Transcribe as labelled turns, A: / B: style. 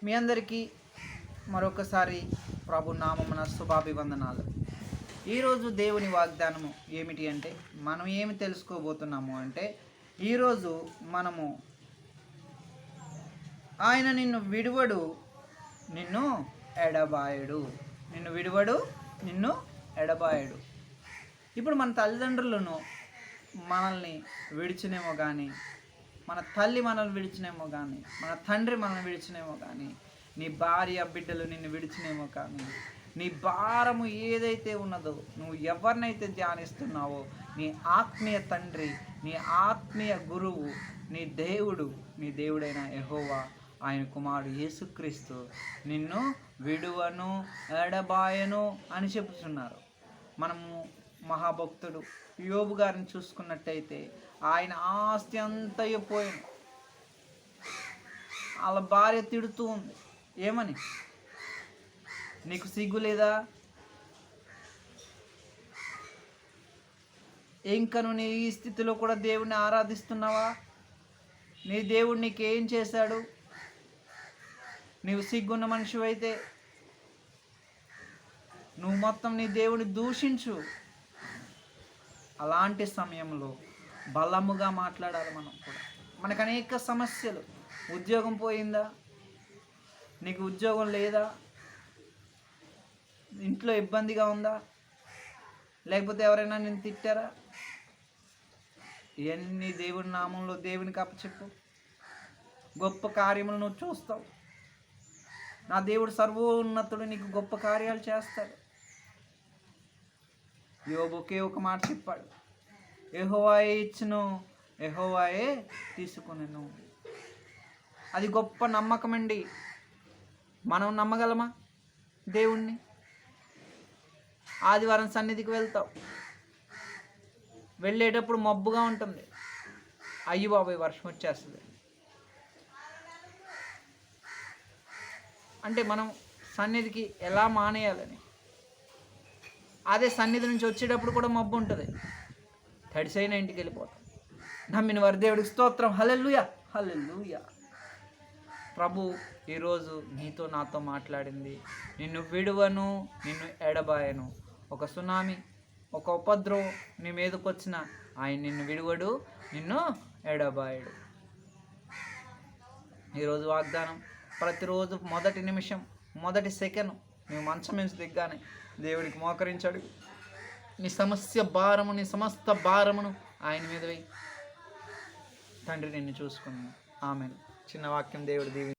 A: మీ అందరికీ మరొకసారి ప్రభు నామమున శుభాభివందనాలు. ఈరోజు దేవుని వాగ్దానము ఏమిటి అంటే, మనం ఏమి తెలుసుకోబోతున్నాము అంటే, ఈరోజు మనము ఆయన నిన్ను విడువడు, నిన్ను ఎడబాయడు. నిన్ను విడువడు, నిన్ను ఎడబాయడు. ఇప్పుడు మన తల్లిదండ్రులను మనల్ని విడిచినేమో కానీ, మన తల్లి మనల్ని విడిచినేమో కానీ, మన తండ్రి మనల్ని విడిచినేమో కానీ, నీ భార్య బిడ్డలు నిన్ను విడిచినేమో కానీ, నీ భారము ఏదైతే ఉన్నదో, నువ్వు ఎవరినైతే ధ్యానిస్తున్నావో, నీ ఆత్మీయ తండ్రి, నీ ఆత్మీయ గురువు, నీ దేవుడైన యెహోవా, ఆయన కుమారుడు యేసుక్రీస్తు నిన్ను విడువను ఎడబాయను అని చెప్తున్నారు. మనము మహాభక్తుడు యోబు గారిని చూసుకున్నట్టయితే, ఆయన ఆస్తి అంతయు పోయింది. వాళ్ళ భార్య తిడుతూ ఉంది, ఏమని? నీకు సిగ్గు లేదా? ఇంకా నువ్వు నీ ఈ స్థితిలో కూడా దేవుణ్ణి ఆరాధిస్తున్నావా? నీ దేవుడు నీకేం చేశాడు? నీవు సిగ్గున్న మనిషివైతే నువ్వు మొత్తం నీ దేవుని దూషించు. అలాంటి సమయంలో బలముగా మాట్లాడాలి. మనం కూడా మనకు అనేక సమస్యలు. ఉద్యోగం పోయిందా? నీకు ఉద్యోగం లేదా? ఇంట్లో ఇబ్బందిగా ఉందా? లేకపోతే ఎవరైనా నేను తిట్టారా? ఇవన్నీ దేవుని నామంలో దేవునికి అప్పచెప్పు. గొప్ప కార్యములు నువ్వు చూస్తావు. నా దేవుడు సర్వోన్నతుడు, నీకు గొప్ప కార్యాలు చేస్తాడు. యోబు ఒకే ఒక మాట చెప్పాడు, యెహోవాయే ఇచ్చును, యెహోవాయే తీసుకొనెను. అది గొప్ప నమ్మకం అండి. మనం నమ్మగలమా దేవుణ్ణి? ఆదివారం సన్నిధికి వెళ్తావు, వెళ్ళేటప్పుడు మబ్బుగా ఉంటుంది, అయ్యి బాబాయ్ వర్షం వచ్చేస్తుంది అంటే మనం సన్నిధికి ఎలా మానేయాలని. అదే సన్నిధి నుంచి వచ్చేటప్పుడు కూడా మబ్బు ఉంటుంది, తడిసైన ఇంటికి వెళ్ళిపోతాం. నమ్మిన వారి దేవుడికి స్తోత్రం. హల్లెలూయా, హల్లెలూయా. ప్రభు ఈరోజు నీతో నాతో మాట్లాడింది, నిన్ను విడువను, నిన్ను ఎడబాయను. ఒక సునామీ, ఒక ఉపద్రవం నీ మీదకి వచ్చిన ఆయన నిన్ను విడువడు, నిన్ను ఎడబాయడు. ఈరోజు వాగ్దానం, ప్రతిరోజు మొదటి నిమిషం, మొదటి సెకండ్ నువ్వు మంచం నుంచి దిగ్గానే దేవుడికి మోకరించాడు. నీ సమస్య భారము, నీ సమస్త భారమును ఆయన మీద వేయి. తండ్రి నిన్ను చూసుకున్నాను. ఆమెన్. చిన్న వాక్యం. దేవుడు దీవి.